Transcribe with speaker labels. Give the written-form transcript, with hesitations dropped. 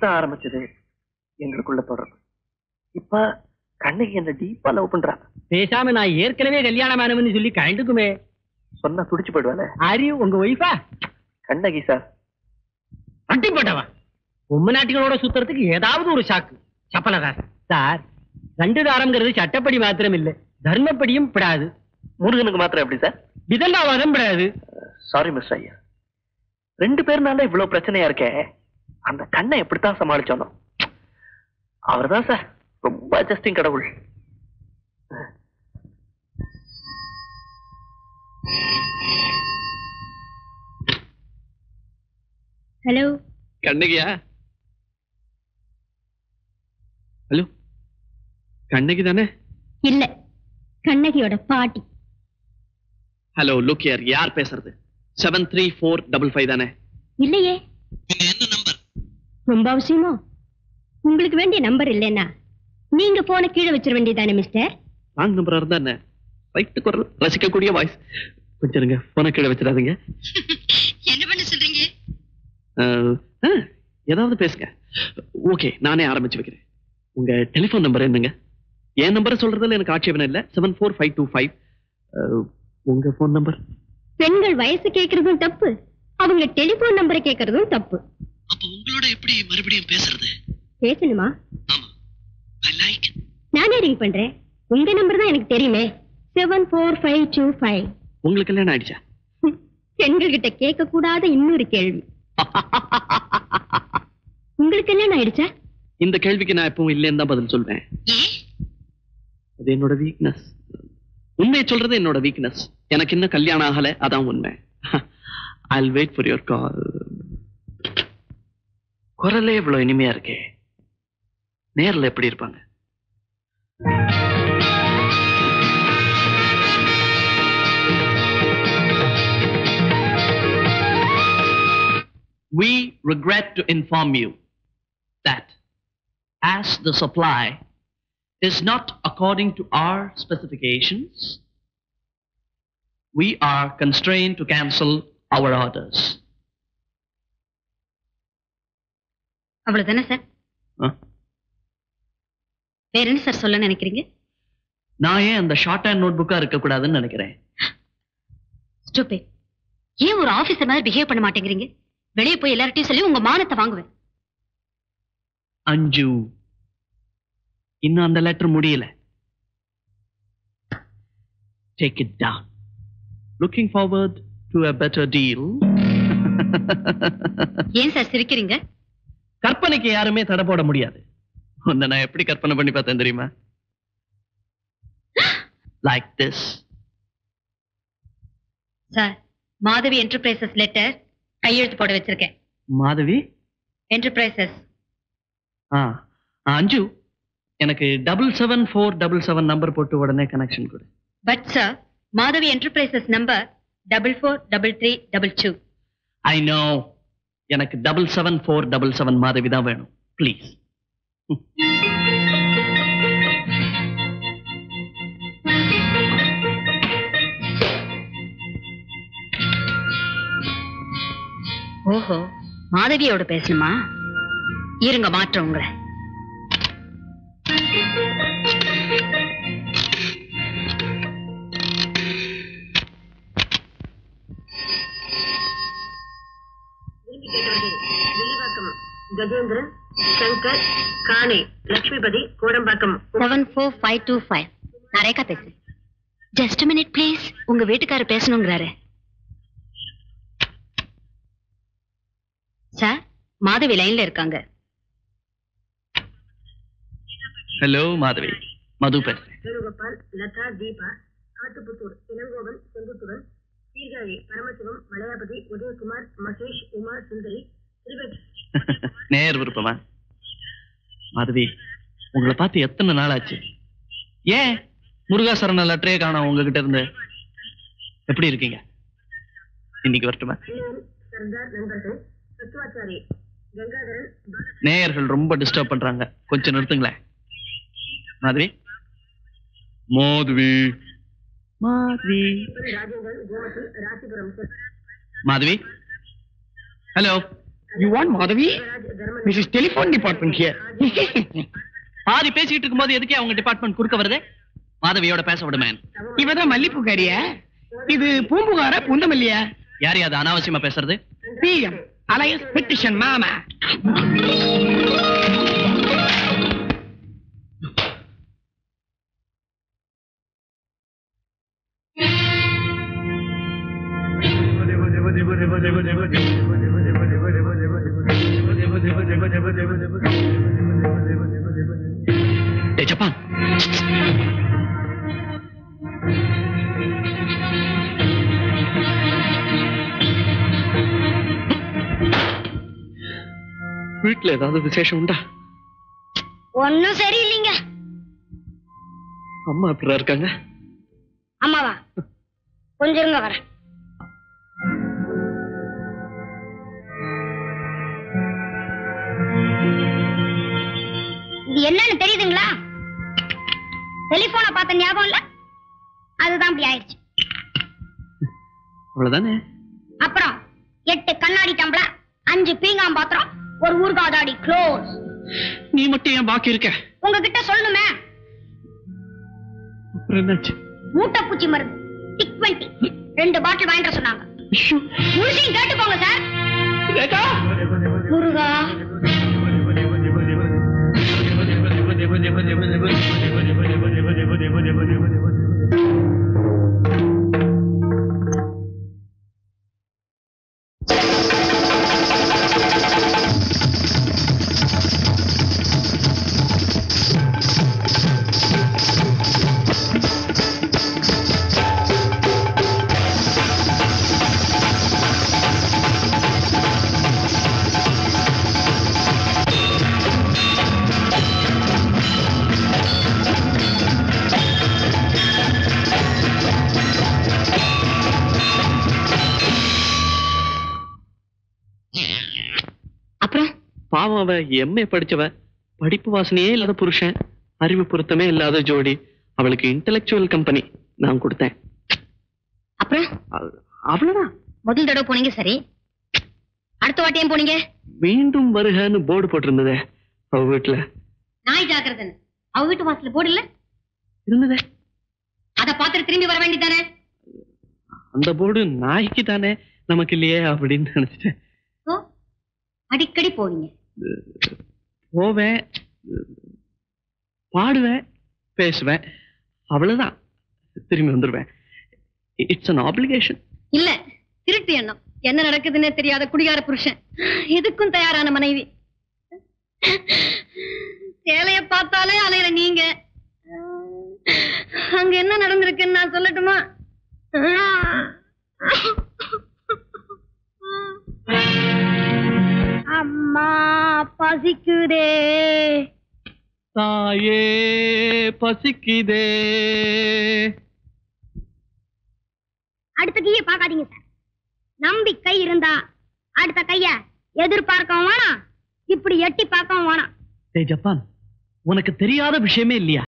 Speaker 1: அப்படித்தான் ஆரம்பிச்சது எங்களுக்குள்ள தொடர்பு. இப்ப கண்ணகி என்ன டீப்பா லவ் பண்றா.
Speaker 2: பேசாம நான் ஏற்கனவே கல்யாணமானவன்னு சொல்லி கண்டுக்குமே.
Speaker 1: சொன்னா துடிச்சு போயிடுவானே.
Speaker 2: ஆரி உங்க ஒய்ஃபா?
Speaker 1: கண்ணகி சார்.
Speaker 2: அட்டி போட்டவா பொம்மை நாட்டிகளோட சுத்துறதுக்கு ஏதாவது ஒரு சாக்கு சப்பலதான் சார். ரெண்டு தாரம்ங்கிறது சட்டப்படி மாத்திரம் இல்ல, தர்மப்படியும் படாது.
Speaker 1: முருகனுக்கு மாத்திரம் எப்படி சார்?
Speaker 2: விதண்டாவாதம் படாது.
Speaker 1: சாரி மிஸ்டர் ஐயா, 2 பேர்னால இவ்வளவு பிரச்சனையா இருக்கே. அந்த கண்ணை எப்படித்தான் சமாளிச்சோம். அவர்தான் சார் ரொம்ப அட்ஜஸ்டிங் கடவுள்.
Speaker 3: ஹலோ
Speaker 4: கண்ணகியா? ஹலோ கண்ணகி தானே? இல்ல,
Speaker 3: கண்ணகியோட பாட்டி.
Speaker 4: ஹலோ லுக் ஹியர், யார் பேசுறது? 73455 தானே?
Speaker 3: இல்லையே.
Speaker 4: என்ன நம்பர்?
Speaker 3: ரொம்ப அவசியமா? உங்களுக்கு வேண்டிய நம்பர் இல்லைன்னா நீங்க போன கீழே வச்சிட வேண்டியதானே மிஸ்டர்.
Speaker 4: ராங் நம்பரா இருந்தா என்ன? ரைட் குரல், ரசிக்கக்கூடிய வாய்ஸ். கொஞ்சம் இருங்க, போன கீழே வச்சிடாதீங்க.
Speaker 3: என்ன பண்ண சொல்றீங்க?
Speaker 4: ஏதாவது பேசுங்க. ஓகே, நானே ஆரம்பிச்சு வைக்கிறேன். உங்க டெலிபோன் நம்பர் என்னங்க? என் நம்பரை சொல்றதுல எனக்கு ஆட்சேபனை இல்ல. 74525. உங்க போன் நம்பர்?
Speaker 3: பெண்கள் வயசு கேட்கறதும் தப்பு, அவங்க டெலிபோன் நம்பரை கேட்கறதும் தப்பு.
Speaker 4: அப்ப உங்களோட எப்படி மறுபடியும் பேசுறது?
Speaker 3: பேசணுமா?
Speaker 4: ஆமா, I like it.
Speaker 3: நானே ரிங் பண்றேன். உங்க நம்பர் தான் எனக்கு தெரியுமே, 74525.
Speaker 4: உங்களுக்கு கல்யாணம் ஆயிடுச்சா?
Speaker 3: பெண்கள் கிட்ட கேட்க கூடாத இன்னொரு கேள்வி. உங்களுக்கு கல்யாணம் ஆயிடுச்சா?
Speaker 4: இந்த கேள்விக்கு நான் எப்பவும் இல்லைன்னு தான் பதில் சொல்வேன். அது என்னோட வீக்னஸ். உண்மையை சொல்றது என்னோட வீக்னஸ். எனக்கு இன்னும் கல்யாணம் ஆகல, அதான் உண்மை. I'll wait for your call.
Speaker 1: குரலே இவ்வளவு இனிமையா இருக்கே, நேர்ல எப்படி இருப்பாங்க?
Speaker 4: We regret to inform you that as the supply is not according to our specifications, we are constrained to cancel our orders.
Speaker 3: அவ்வளவுதானே சார்? வேற என்ன சார் சொல்ல நினைக்கிறீங்க?
Speaker 4: நான் ஏன் அந்த ஷார்ட் ஹேண்ட் நோட் புக்கா இருக்க கூடாதுன்னு நினைக்கிறேன்.
Speaker 3: ஸ்டூபிட். ஏன் ஒரு ஆபீசர் மாதிரி பிஹேவ் பண்ண மாட்டேங்கிறீங்க? வெளியே போய் எல்லார்ட்டையும் சொல்லி உங்க மானத்தை வாங்குவேன்.
Speaker 4: அஞ்சு, இன்னும் அந்த லெட்டர் முடியல. Take it down. Looking forward to a better deal.
Speaker 3: ஏன் சார் சிரிக்கிறீங்க?
Speaker 4: கற்பனைக்கு யாருமே தடை போட முடியாது. உன்னை நான் எப்படி கற்பனை பண்ணி பார்த்தேன் தெரியுமா? Like this.
Speaker 3: Sir, Madhavi enterprises letter கையெழுத்து போட வச்சிருக்கேன்.
Speaker 4: மாதவி
Speaker 3: என்டர்பிரைசஸ்.
Speaker 4: அஞ்சு, எனக்கு 77477 நம்பர் போட்டு உடனே கனெக்ஷன் கொடு.
Speaker 3: But sir, Madhavi enterprises number 443322.
Speaker 4: I know. எனக்கு 77477 மாதவி தான் வேணும். ப்ளீஸ்.
Speaker 3: ஓஹோ, மாதவியோட பேசணுமா? இருங்க, மாற்றம் உங்களை. கஜேந்திரன், சங்கர், கானே, லட்சுமிபதி, கோடம்பாக்கம். 74525. நான் ரேகா பேசுறேன். Just minute please. உங்க வீட்டுக்காரர் பேசணுங்கிறாரு. சார், மாதவி லைன்ல இருக்காங்க.
Speaker 4: ஹலோ மாதவி, மது பேசுறேன்.
Speaker 3: வேணுகோபால், லதா, தீபா, காட்டுப்புத்தூர், இளங்கோவன், செங்குத்துவன், சீர்காழி, பரமசிவம், மலையாபதி, உதயகுமார், மகேஷ், உமா, சுந்தரி,
Speaker 4: நேர் விருப்பமா? மாதவி, உங்களை பார்த்து எத்தனை நாள் ஆச்சு? ஏன் முருகாசரண லெட்டரே காணோம் உங்ககிட்ட இருந்து. எப்படி இருக்கீங்க? இன்னைக்கு வரட்டுமா? நேயர்கள் ரொம்ப டிஸ்டர்ப் பண்றாங்க, கொஞ்சம் நிறுத்துங்களேன். Madhavi, Madhavi, Madhavi, Madhavi. Hello,
Speaker 2: You want Madhavi? Mrs. Telephone Department here.
Speaker 4: பாதி பேசிக்கிட்டு இருக்கும்போது எதுக்கே அவங்க டிபார்ட்மெண்ட் குறுக்க வருது? மாதவியோட பேச விடுமே.
Speaker 2: இவதான் மல்லிப்பூக்காரியா? இது பூம்புகாரா பூந்தமல்லியா?
Speaker 4: யார் அது அனாவசியமா பேசுறது?
Speaker 2: PM அலையன்ஸ் பெட்டிஷன் மாமா.
Speaker 4: டேய் ஜப்பான், வீட்டுல ஏதாவது விசேஷம் உண்டா?
Speaker 3: ஒன்னும் சரியில்லைங்க.
Speaker 4: அம்மா எப்படிடா இருக்காங்க?
Speaker 3: அம்மாவா? கொஞ்சம் இருங்க வரேன். இது என்னன்னு தெரியுதுங்களா? டெலிபோனை பார்த்த ஞாபகம் இல்ல, அதுதான் இப்படி ஆயிடுச்சு.
Speaker 4: அவ்வளவுதானே.
Speaker 3: அப்புறம் 8 கண்ணாடி டம்ளர், 5 பீங்காம் பாத்திரம், ஒரு ஊர்காதாடி க்ளோஸ்.
Speaker 4: நீ மட்டும் ஏன் பாக்கி இருக்க?
Speaker 3: உங்ககிட்ட சொல்லணுமே.
Speaker 4: அப்புறம் என்னாச்சு?
Speaker 3: மூட்டைப்பூச்சி மருந்து டிக் 20 2 பாட்டில் வாங்கிட்டு சொன்னாங்க. முழுசையும் கேட்டுக்கோங்க சார். முருகா,
Speaker 4: பாவம், அவ எம்ஏ படிச்சவ, படிப்பு வாசனையே இல்லாத புருஷன், அறிவு பொருத்தமே இல்லாத ஜோடி. அவளுக்கு இன்டெலெக்சுவல் கம்பெனி நான் கொடுத்தேன்.
Speaker 3: அப்புறம்
Speaker 4: அவ்வளவுதான்.
Speaker 3: முதல் தடவை போனீங்க சரி, அடுத்த வாட்டியும் போனீங்க?
Speaker 4: மீண்டும் வருகன்னு போர்டு போட்டிருந்ததே அவ வீட்டுல.
Speaker 3: நாய் ஜாக்கிரதைன்னு அவ வீட்டு வாசல்ல போர்டு இல்ல
Speaker 4: இருந்ததே.
Speaker 3: அத பாத்துட்டு திரும்பி வர வேண்டியதானே?
Speaker 4: அந்த போர்டு நாய்க்கு தானே, நமக்கு இல்லையே அப்படின்னு நினைச்சிட்டேன்.
Speaker 3: அடிக்கடி போவீங்க?
Speaker 4: போவேன், பாடுவேன், பேசுவேன், அவ்வளவுதான். திரும்பி வந்துருவேன். It's an obligation.
Speaker 3: இல்ல, திருட்டு எண்ணம். என்ன நடக்குதுன்னே தெரியாத குடிகார புருஷன், எதுக்கும் தயாரான மனைவி. சேலைய பார்த்தாலே அலையிற நீங்க, அங்க என்ன நடந்திருக்குன்னு நான் சொல்லட்டுமா? அம்மா பசிக்குதே,
Speaker 4: தாயே பசிக்குதே.
Speaker 3: அடுத்த கைய பார்க்காதீங்க சார். நம்பிக்கை இருந்தா அடுத்த கைய எதிர்பார்க்கவும் வேணாம், இப்படி எட்டி பார்க்கவும் வேணாம்.
Speaker 4: ஜப்பான், உனக்கு தெரியாத விஷயமே இல்லையா?